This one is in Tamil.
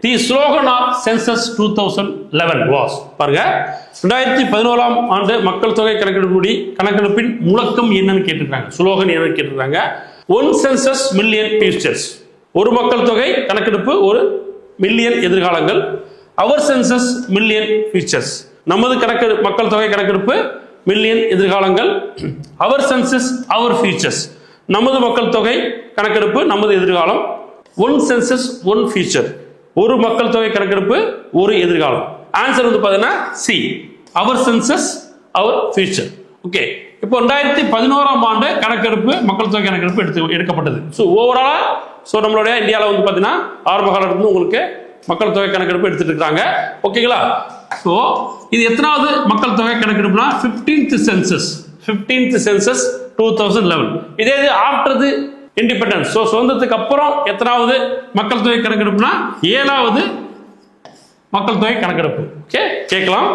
The slogan of census 2011 was பாருங்க 2011ஆம் ஆண்டு மக்கள் தொகை கணக்கெடுப்பின் முழக்கம் என்னன்னு கேட்டிருக்காங்க. ஸ்லோகன் என்னன்னு கேட்டிருக்காங்க. One census million futures. ஒரு மக்கள் தொகை கணக்கெடுப்பு ஒரு மில்லியன் எதிர்காலங்கள். Our census million futures. நமது மக்கள் தொகை கணக்கெடுப்பு மில்லியன் எதிர்காலங்கள். Our census our futures. நமது மக்கள் தொகை கணக்கெடுப்பு நமது எதிர்காலம். One census one future. ஒரு மக்கள் தொகை கணக்கெடுப்பு ஒரு எதிர்காலம். ஆன்சர் வந்து பாத்தீங்கன்னா C, our census our future. Okay, இப்போ 2011ஆம் ஆண்டு கணக்கெடுப்பு மக்கள் தொகை கணக்கெடுப்பு எடுக்கப்பட்டது. ஸோ ஓவராலா நம்மளுடைய இந்தியாவில் வந்து பார்த்தீங்கன்னா ஆரம்ப காலத்துல உங்களுக்கு மக்கள் தொகை கணக்கெடுப்பு எடுத்துட்டு இருக்காங்க. ஓகேங்களா? ஸோ இது எத்தனாவது மக்கள் தொகை கணக்கெடுப்புனா 15th சென்சஸ். 15th census 2011. இதே இது ஆஃப்டர் தி இண்டிபெண்டன்ஸ். ஸோ சுதந்திரத்துக்கு அப்புறம் எத்தனாவது மக்கள் தொகை கணக்கெடுப்புனா 7வது மக்கள் தொகை கணக்கெடுப்பு. ஓகே, கேட்கலாம்.